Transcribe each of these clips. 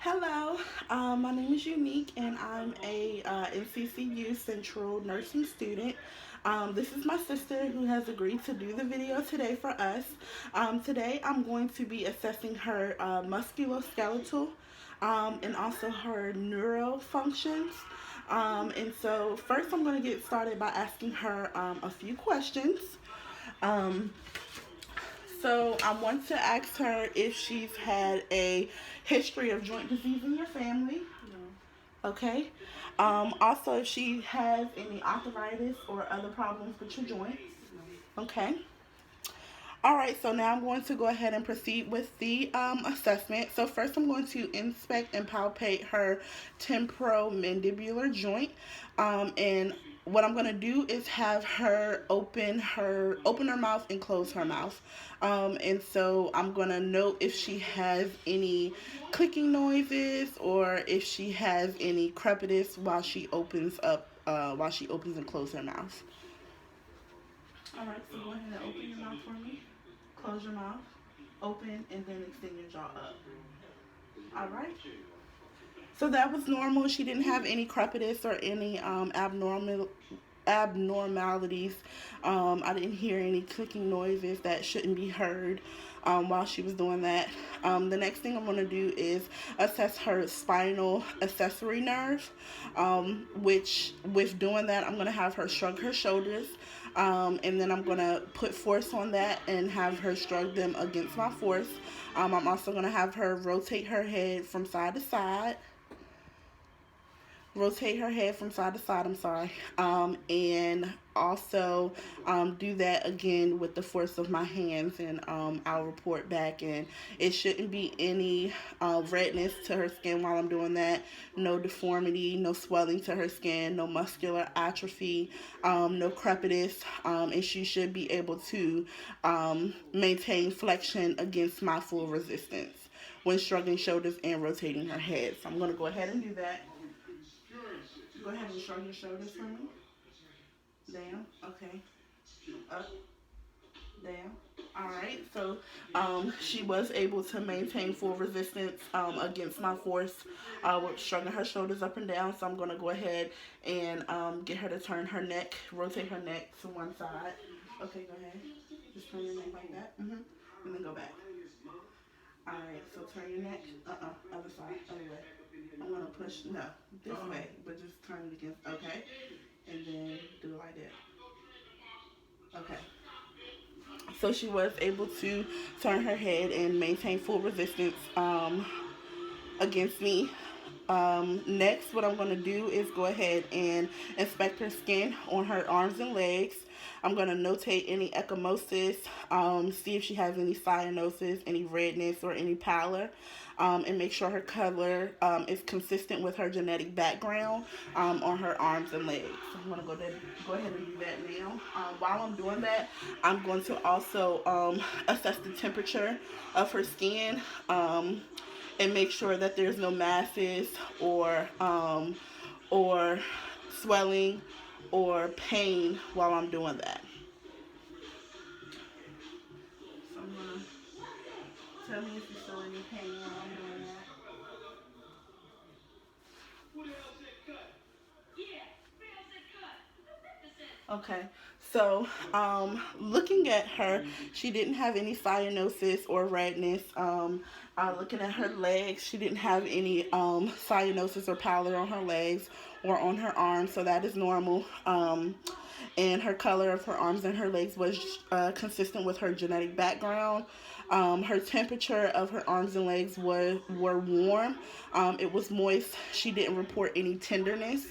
Hello, my name is Unique, and I'm a NCCU Central nursing student. This is my sister who has agreed to do the video today for us. Today, I'm going to be assessing her musculoskeletal and also her neuro functions. And so, first, I'm going to get started by asking her a few questions. Um, so I want to ask her if she's had a history of joint disease in your family. Okay. Also, if she has any arthritis or other problems with your joints. Okay. All right, so now I'm going to go ahead and proceed with the assessment. So first I'm going to inspect and palpate her temporomandibular joint. And what I'm going to do is have her open her mouth and close her mouth. And so I'm going to note if she has any clicking noises or if she has any crepitus while she opens and closes her mouth. All right, so go ahead and open your mouth for me. Close your mouth, open, and then extend your jaw up. All right. So that was normal. She didn't have any crepitus or any abnormalities. I didn't hear any clicking noises that shouldn't be heard while she was doing that. The next thing I'm going to do is assess her spinal accessory nerve, which with doing that, I'm going to have her shrug her shoulders. And then I'm going to put force on that and have her shrug them against my force. I'm also going to have her rotate her head from side to side. Rotate her head from side to side, I'm sorry. And also do that again with the force of my hands, and I'll report back. And it shouldn't be any redness to her skin while I'm doing that. No deformity, no swelling to her skin, no muscular atrophy, no crepitus, and she should be able to maintain flexion against my full resistance when shrugging shoulders and rotating her head. So I'm going to go ahead and do that. Go ahead and shrug your shoulders for me. Down. Okay. Up. Down. All right. So she was able to maintain full resistance against my force with shrugging her shoulders up and down. So I'm going to go ahead and get her to turn her neck, rotate her neck to one side. Okay, go ahead. Just turn your neck like that. And then go back. All right. So turn your neck. Other side. Other way. I'm going to push, no, this way, but just turn it against, okay, and then do it like that. Okay. So she was able to turn her head and maintain full resistance against me. Next, what I'm going to do is go ahead and inspect her skin on her arms and legs. I'm going to notate any ecchymosis, see if she has any cyanosis, any redness, or any pallor, and make sure her color is consistent with her genetic background on her arms and legs. So I'm going to go ahead and do that now. While I'm doing that, I'm going to also assess the temperature of her skin. And make sure that there's no masses or swelling or pain while I'm doing that. So I'm gonna tell me if you feel any pain while I'm doing that. Okay, so looking at her, she didn't have any cyanosis or redness. Looking at her legs, she didn't have any cyanosis or pallor on her legs or on her arms, so that is normal. And her color of her arms and her legs was consistent with her genetic background. Her temperature of her arms and legs were warm. It was moist. She didn't report any tenderness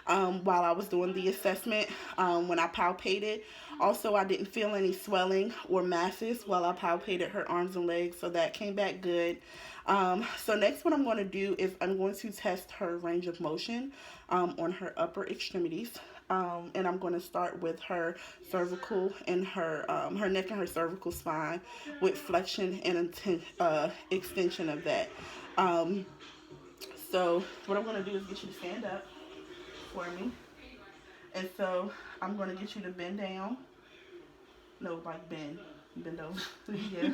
while I was doing the assessment when I palpated. Also, I didn't feel any swelling or masses while I palpated her arms and legs, so that came back good. So next what I'm going to do is I'm going to test her range of motion on her upper extremities. And I'm going to start with her cervical and her neck and her cervical spine with flexion and extension of that. So what I'm going to do is get you to stand up for me. And so I'm going to get you to bend down. No, like bend over. Yeah.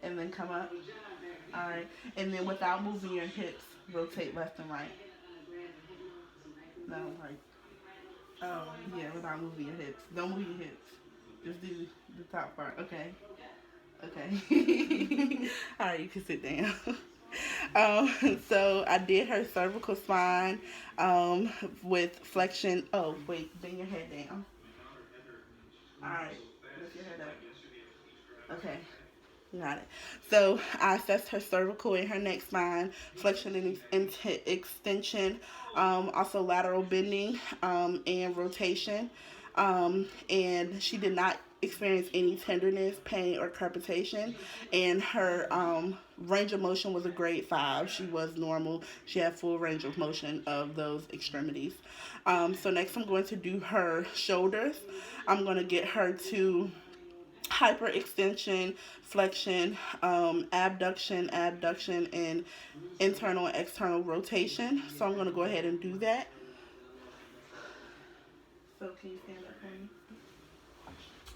And then come up. All right. And then without moving your hips, rotate left and right. No, like, yeah, without moving your hips. Don't move your hips. Just do the top part. Okay. Okay. All right, you can sit down. So I did her cervical spine with flexion. Oh, wait, bend your head down. All right, lift your head up. Okay. Got it. So I assessed her cervical and her neck spine, flexion and extension, also lateral bending and rotation. And she did not experience any tenderness, pain, or crepitation. And her range of motion was a grade 5. She was normal. She had full range of motion of those extremities. So next I'm going to do her shoulders. I'm going to get her to hyperextension, flexion, abduction, and internal and external rotation. So I'm going to go ahead and do that. So can you stand up for me?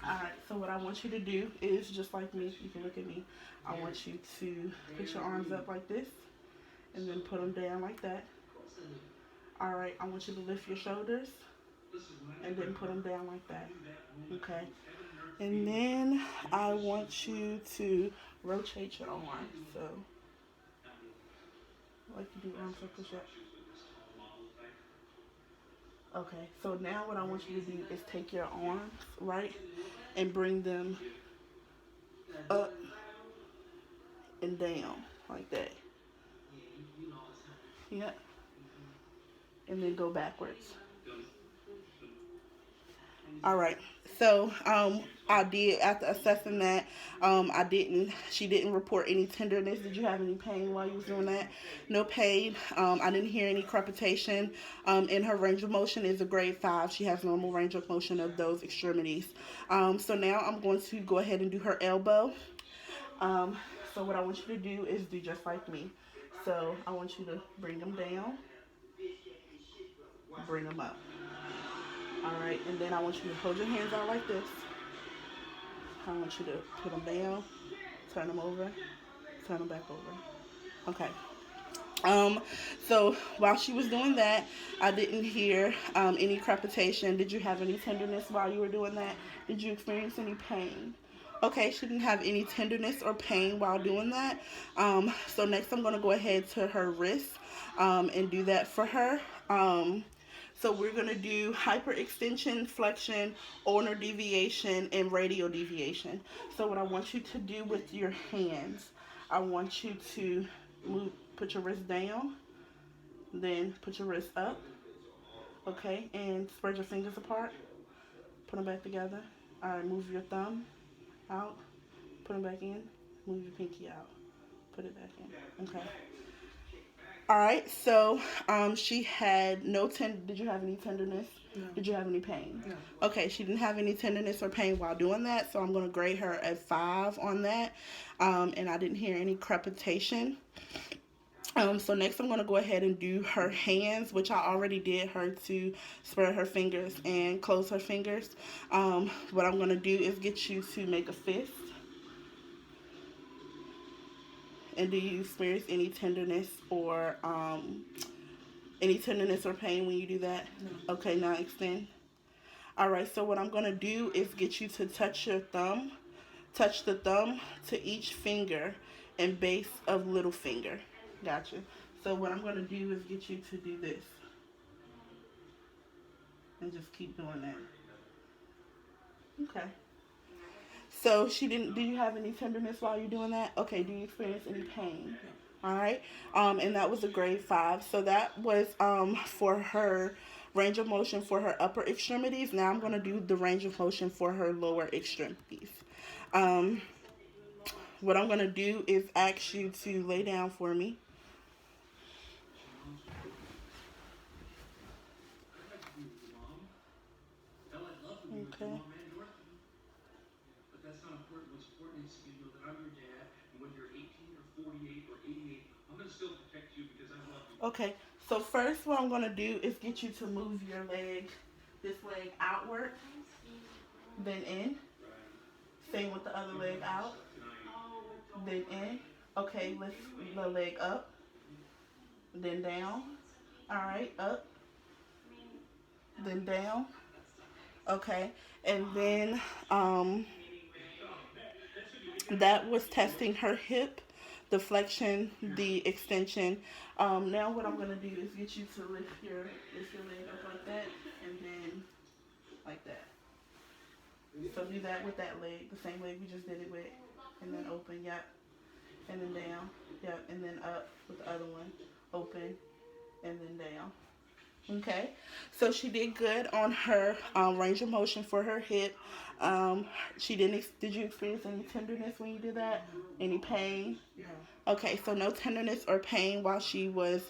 Alright, so what I want you to do is just like me, you can look at me. I want you to put your arms up like this and then put them down like that. Alright, I want you to lift your shoulders and then put them down like that. Okay. And then I want you to rotate your arms. So, like you do arm circles up. Okay, so now what I want you to do is take your arms, right, and bring them up and down like that. Yep. And then go backwards. All right. So I did after assessing that. She didn't report any tenderness. Did you have any pain while you was doing that? No pain. I didn't hear any crepitation. In her range of motion is a grade 5. She has normal range of motion of those extremities. So now I'm going to go ahead and do her elbow. So what I want you to do is do just like me. So I want you to bring them down, bring them up. All right, and then I want you to hold your hands out like this. I want you to put them down, turn them over, turn them back over. Okay. Um, so while she was doing that, I didn't hear any crepitation. Did you have any tenderness while you were doing that? Did you experience any pain? Okay, she didn't have any tenderness or pain while doing that. So next I'm going to go ahead to her wrist and do that for her. So we're going to do hyperextension, flexion, ulnar deviation, and radial deviation. So what I want you to do with your hands, I want you to put your wrist down, then put your wrist up, okay, and spread your fingers apart, put them back together. All right, move your thumb out, put them back in, move your pinky out, put it back in, okay. All right, so she had no did you have any tenderness? No. Did you have any pain? No. Okay, she didn't have any tenderness or pain while doing that, so I'm going to grade her at 5 on that, and I didn't hear any crepitation. So next I'm going to go ahead and do her hands, which I already did her to spread her fingers and close her fingers. What I'm going to do is get you to make a fist. And do you experience any tenderness or pain when you do that? No. Okay, now extend. All right, so what I'm going to do is get you to touch the thumb to each finger and base of little finger. Gotcha. So what I'm going to do is get you to do this. And just keep doing that. Okay. So do you have any tenderness while you're doing that? Okay, do you experience any pain? All right. And that was a grade 5. So that was for her range of motion for her upper extremities. Now I'm going to do the range of motion for her lower extremities. What I'm going to do is ask you to lay down for me. Okay. Okay, so first what I'm going to do is get you to move your leg, this leg outward, then in. Same with the other leg out, then in. Okay, lift the leg up, then down. All right, up, then down. Okay, and then that was testing her hip, the flexion, the extension. Now what I'm gonna do is get you to lift your leg up like that, and then like that. So do that with that leg, the same leg we just did it with, and then open, yep, and then down, yep, and then up with the other one, open, and then down. Okay, so she did good on her range of motion for her hip. Um, she didn't. Did you experience any tenderness when you did that? Any pain? Okay, so no tenderness or pain while she was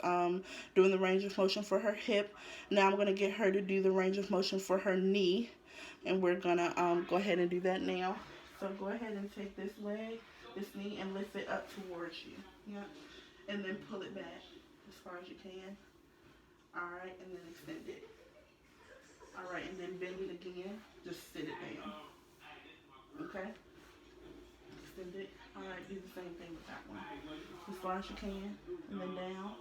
doing the range of motion for her hip. Now I'm gonna get her to do the range of motion for her knee, and we're gonna go ahead and do that now. So go ahead and take this leg, this knee, and lift it up towards you. Yep, and then pull it back as far as you can. All right, and then extend it. All right, and then bend it again. Just sit it down. Okay? Extend it. All right, do the same thing with that one. As far as you can, and then down,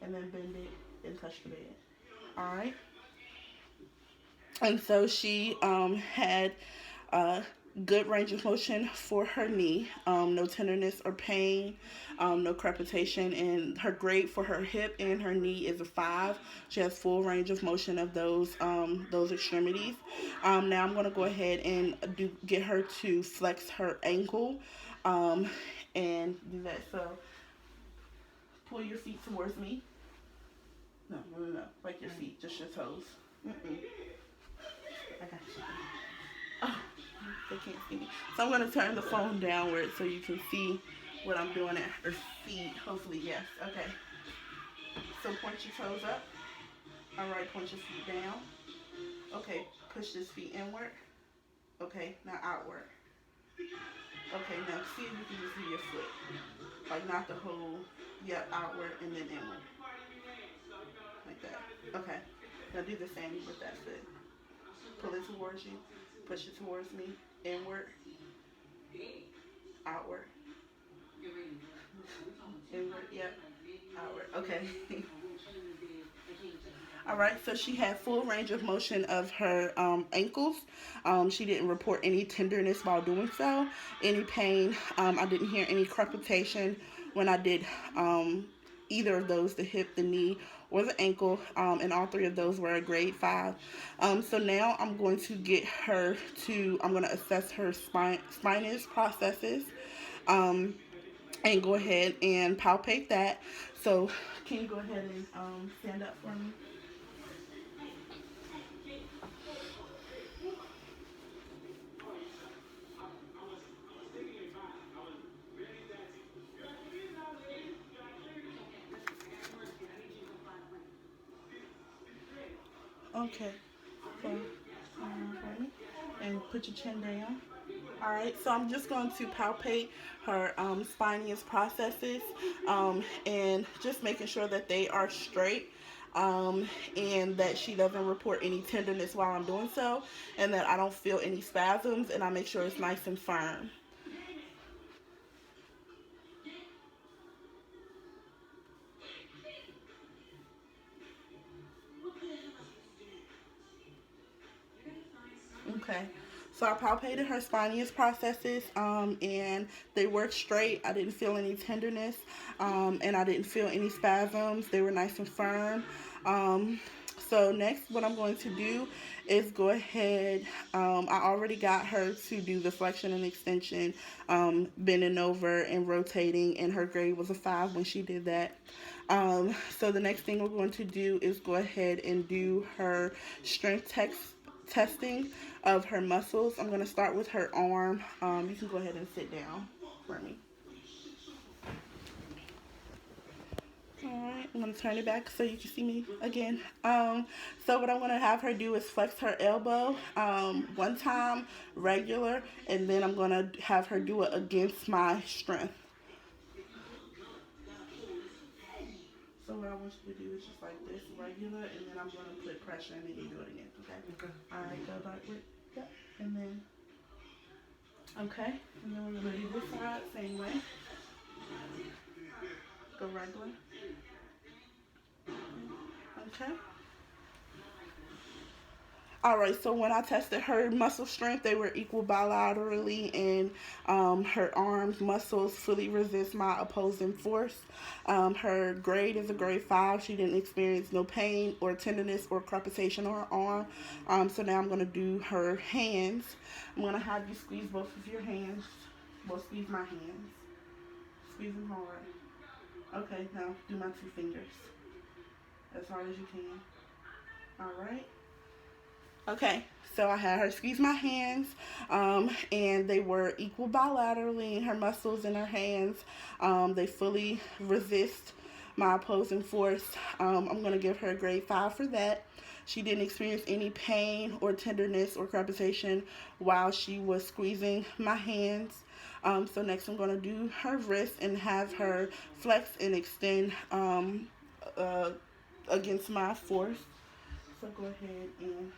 and then bend it and touch the bed. All right? And so she had uh, good range of motion for her knee, no tenderness or pain, no crepitation, and her grade for her hip and her knee is a 5. She has full range of motion of those extremities. Now I'm going to go ahead and get her to flex her ankle, um, and do that. So pull your feet towards me. No, no, no, no. Like your feet, just your toes. Mm-mm. I got you. Oh, they can't see me. So I'm going to turn the phone downward so you can see what I'm doing at her feet. Hopefully, yes. Okay. So point your toes up. All right, point your feet down. Okay, push this feet inward. Okay, now outward. Okay, now see if you can just do your foot. Like not the whole, yep, outward and then inward. Like that. Okay. Now do the same with that foot. Pull it towards you. Push it towards me. Inward. Outward. Inward. Yep. Outward. Okay. All right, so she had full range of motion of her ankles. She didn't report any tenderness while doing so, any pain. I didn't hear any crepitation when I did either of those, the hip, the knee, or the ankle, and all three of those were a grade 5. So now I'm going to get her I'm going to assess her spinous processes, and go ahead and palpate that. So can you go ahead and stand up for me? Okay. So, for me. And put your chin down. All right. So I'm just going to palpate her spinous processes, and just making sure that they are straight. And that she doesn't report any tenderness while I'm doing so, and that I don't feel any spasms, and I make sure it's nice and firm. Okay. So I palpated her spinous processes, and they worked straight. I didn't feel any tenderness, and I didn't feel any spasms. They were nice and firm. Um, so next, what I'm going to do is go ahead. I already got her to do the flexion and extension, bending over and rotating, and her grade was a 5 when she did that. So the next thing we're going to do is go ahead and do her strength testing of her muscles. I'm going to start with her arm. You can go ahead and sit down for me. Alright, I'm going to turn it back so you can see me again. So what I'm going to have her do is flex her elbow one time, regular, and then I'm going to have her do it against my strength. So what I want you to do is just like this, regular, and then I'm going to put pressure and then you do it again, okay? Okay. Alright, go backward. Yep. And then, okay. And then we're going to do this side, same way. So regular. Okay. All right, so when I tested her muscle strength, they were equal bilaterally, and her arms muscles fully resist my opposing force. Her grade is a grade 5. She didn't experience no pain or tenderness or crepitation on her arm. So now I'm going to do her hands. I'm going to have you squeeze both of your hands. Well, squeeze my hands. Squeeze them hard. Okay, now do my 2 fingers as hard as you can. All right. Okay, so I had her squeeze my hands, and they were equal bilaterally. Her muscles in her hands, they fully resist my opposing force. I'm going to give her a grade 5 for that. She didn't experience any pain or tenderness or crepitation while she was squeezing my hands. So next I'm going to do her wrist and have her flex and extend uh, against my force. So go ahead and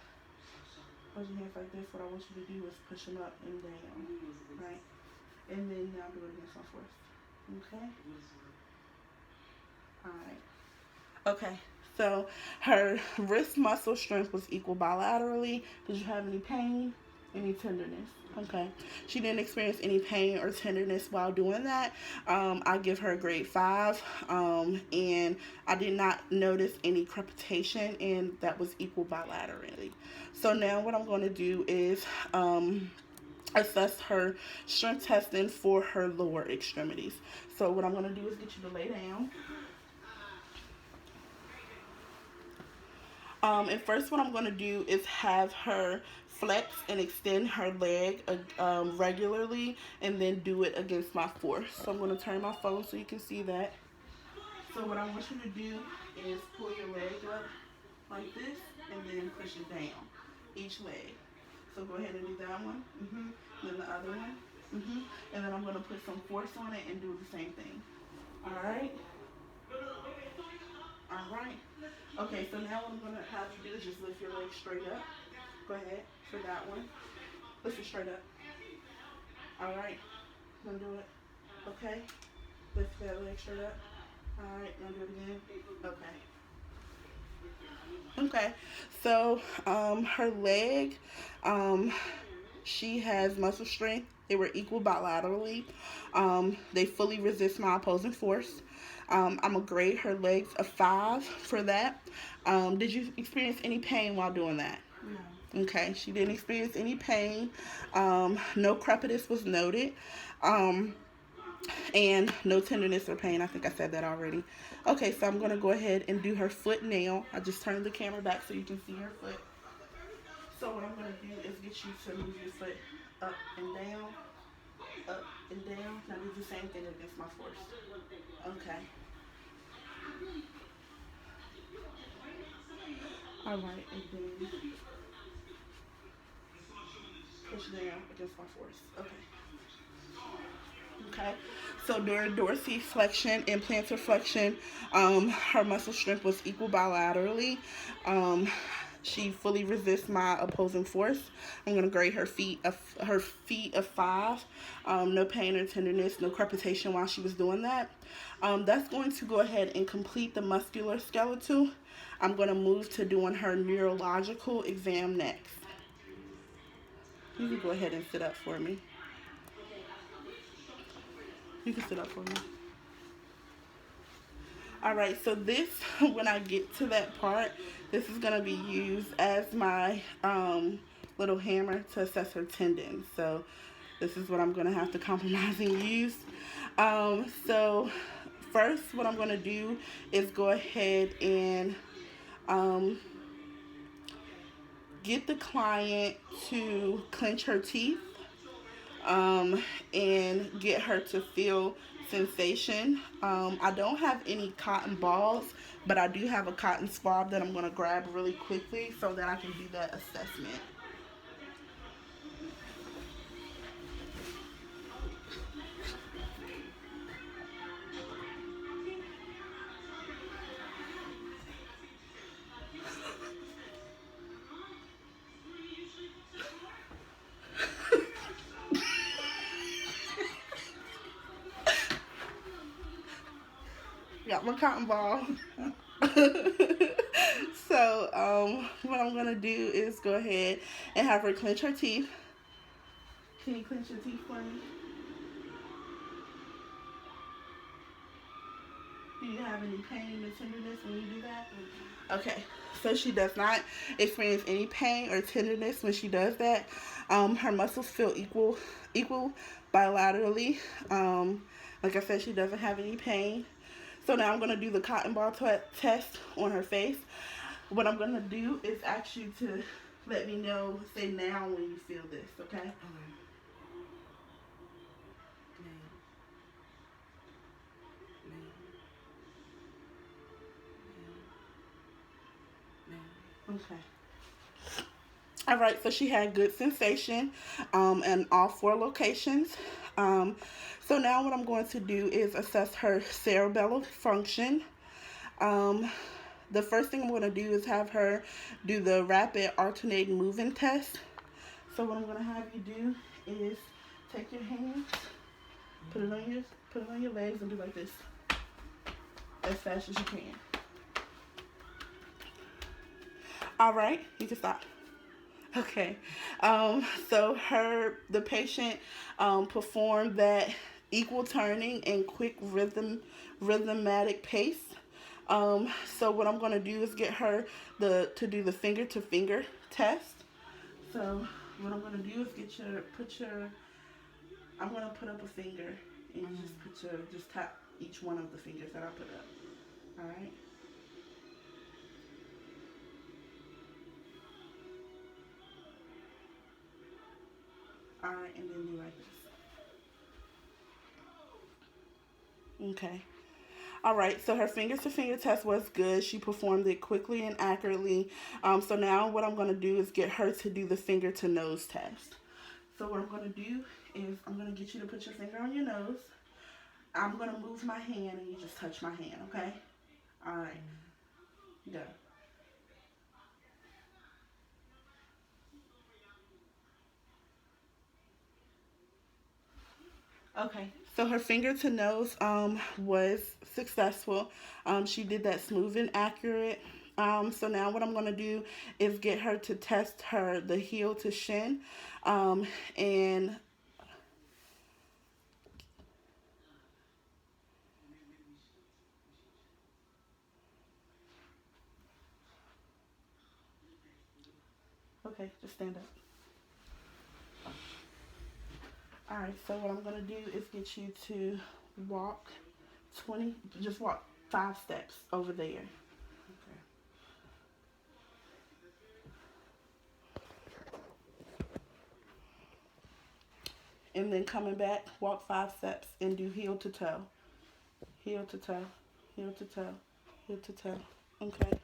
hold your hands like this. What I want you to do is push them up and down, right? And then now do it against my force. Okay? Alright. Okay. So her wrist muscle strength was equal bilaterally. Did you have any pain? Any tenderness? Okay. She didn't experience any pain or tenderness while doing that. I give her a grade 5. And I did not notice any crepitation, and that was equal bilaterally. So now what I'm going to do is assess her strength testing for her lower extremities. So what I'm going to do is get you to lay down. And first what I'm going to do is have her flex and extend her leg regularly, and then do it against my force. So I'm going to turn my phone so you can see that. So what I want you to do is pull your leg up like this, and then push it down, each leg. So go ahead and do that one, then the other one, and then I'm going to put some force on it and do the same thing. All right? All right. Okay, so now what I'm going to have you do is just lift your leg straight up. Go ahead for that one. Lift it straight up. All right. Now do it. Okay. Lift that leg straight up. All right. Now do it again. Okay. Okay. So her leg, she has muscle strength. They were equal bilaterally. They fully resist my opposing force. I'm going to grade her legs a 5 for that. Did you experience any pain while doing that? No. Okay, she didn't experience any pain. No crepitus was noted. And no tenderness or pain. I think I said that already. Okay, so I'm going to go ahead and do her foot now. I just turned the camera back so you can see her foot. So what I'm going to do is get you to move your foot up and down, up and down. Now do the same thing against my force. Okay. All right, and then push down against my force. Okay. Okay. So during dorsiflexion and plantar flexion, her muscle strength was equal bilaterally. She fully resists my opposing force. I'm going to grade her feet a 5. No pain or tenderness, no crepitation while she was doing that. That's going to go ahead and complete the musculoskeletal. I'm going to move to doing her neurological exam next. You can go ahead and sit up for me. You can sit up for me. All right, so this, when I get to that part, this is going to be used as my little hammer to assess her tendons. So this is what I'm going to have to compromise and use. So first, what I'm going to do is go ahead and get the client to clench her teeth, and get her to feel sensation. I don't have any cotton balls, but I do have a cotton swab that I'm going to grab really quickly so that I can do that assessment. Got my cotton ball. So, what I'm gonna do is go ahead and have her clench her teeth. Can you clench your teeth for me? Do you have any pain or tenderness when you do that? Okay, so she does not experience any pain or tenderness when she does that. Her muscles feel equal bilaterally. Like I said, she doesn't have any pain. So now I'm gonna do the cotton ball test on her face. What I'm gonna do is ask you to let me know, say now when you feel this, okay? Okay. Okay. All right, so she had good sensation in all 4 locations. Um, so now what I'm going to do is assess her cerebellar function. Um, the first thing I'm going to do is have her do the rapid alternating moving test. So what I'm going to have you do is take your hands, put it on your legs, and do like this as fast as you can. All right, you can stop. Okay. So the patient performed that equal turning and quick rhythmatic pace. So what I'm gonna do is get her to do the finger to finger test. So what I'm gonna do is I'm gonna put up a finger and you just tap each one of the fingers that I put up. All right. All right, and then do like this. Okay. All right, so her finger to finger test was good. She performed it quickly and accurately. So now what I'm going to do is get her to do the finger to nose test. So what I'm going to do is I'm going to get you to put your finger on your nose. I'm going to move my hand and you just touch my hand, okay? All right, go. Okay, so her finger to nose was successful. She did that smooth and accurate. So now what I'm going to do is get her to test the heel to shin. And okay, just stand up. All right, so what I'm going to do is get you to walk 20, just walk 5 steps over there. And then coming back, walk 5 steps and do heel to toe. Heel to toe, heel to toe, heel to toe. Okay.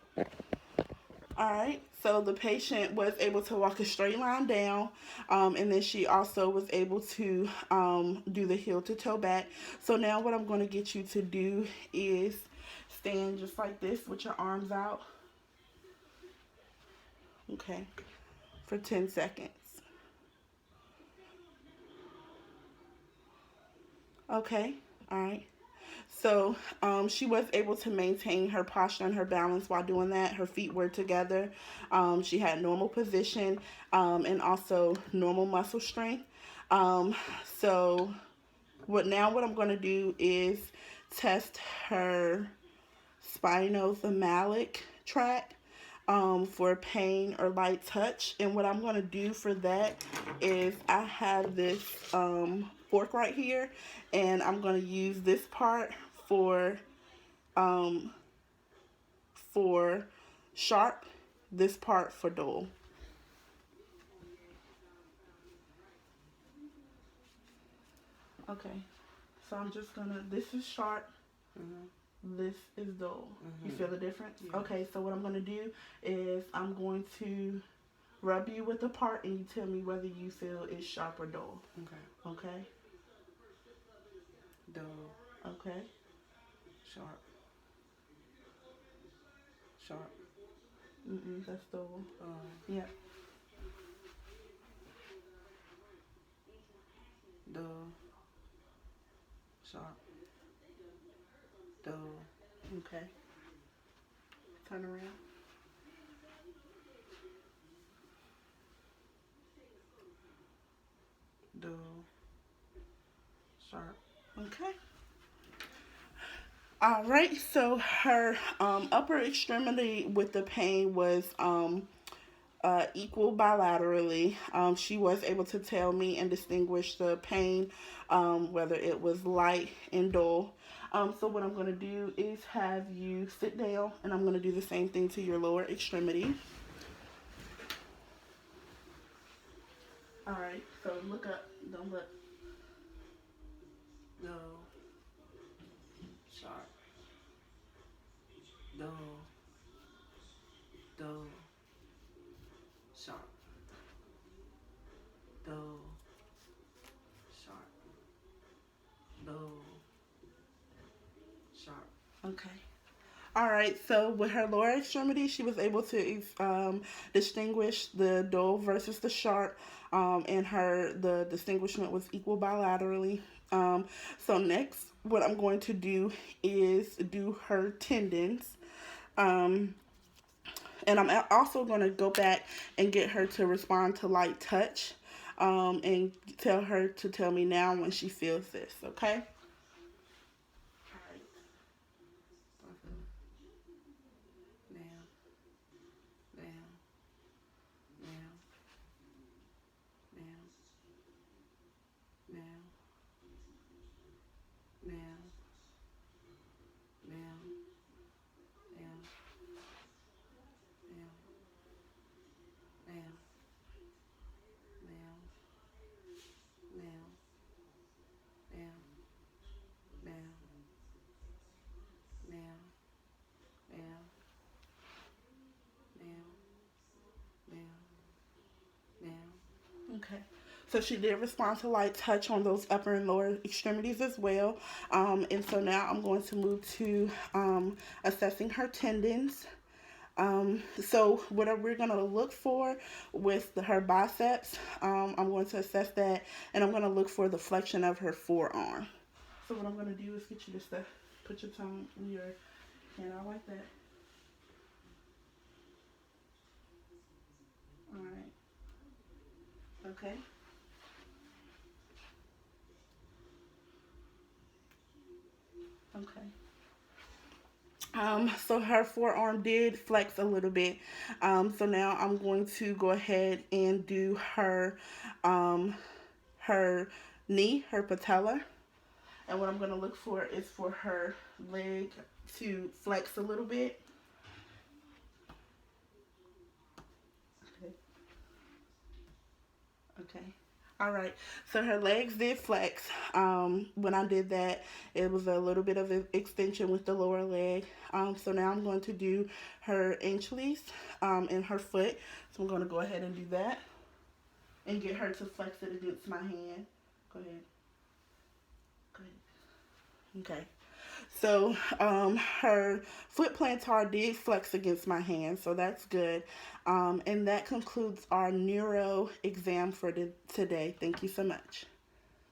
All right. So the patient was able to walk a straight line down, and then she also was able to do the heel to toe back. So now what I'm going to get you to do is stand just like this with your arms out. Okay. For 10 seconds. Okay. All right. So she was able to maintain her posture and her balance while doing that. Her feet were together. She had normal position and also normal muscle strength. Um, so what I'm going to do is test her spinothalamic tract for pain or light touch. And what I'm going to do for that is I have this fork right here, and I'm going to use this part um, for sharp, this part for dull. Okay, so I'm just gonna, this is sharp, this is dull. You feel the difference? Yeah. Okay, so what I'm gonna do is I'm going to rub you with the part and you tell me whether you feel it's sharp or dull. Okay. Okay? Dull. Okay. Sharp. Sharp. That's dull. Yep. Dull. Sharp. Dull. Okay. Turn around. dull, sharp, Okay. All right. So her upper extremity with the pain was equal bilaterally. She was able to tell me and distinguish the pain, whether it was light and dull. So what I'm going to do is have you sit down, and I'm going to do the same thing to your lower extremity. All right. So look up. Don't look. dull, sharp, dull, dull, sharp, dull, sharp, dull, sharp. Okay. All right, so with her lower extremity, she was able to distinguish the dull versus the sharp, and the distinguishment was equal bilaterally. So next, what I'm going to do is do her tendons, um, and I'm also going to go back and get her to respond to light touch, and tell her to tell me now when she feels this. Okay. All right. Both of them. Now, now, now, now, now, now, now, now, now, now, now, now, now, now, now, now, now, now, now. Okay. So she did respond to light touch on those upper and lower extremities as well. And so now I'm going to move to assessing her tendons. So what we're going to look for with her biceps, I'm going to assess that, and I'm going to look for the flexion of her forearm. So what I'm going to do is get you to put your tongue in your hand out like that. All right. Okay. Okay. So her forearm did flex a little bit. So now I'm going to go ahead and do um, her knee, her patella. And what I'm going to look for is for her leg to flex a little bit. Okay. Okay. All right. So her legs did flex. When I did that, it was a little bit of an extension with the lower leg. So now I'm going to do her ankles and her foot. So I'm going to go ahead and do that and get her to flex it against my hand. Go ahead. Go ahead. Okay. So her foot plantar did flex against my hand, so that's good. And that concludes our neuro exam for today. Thank you so much.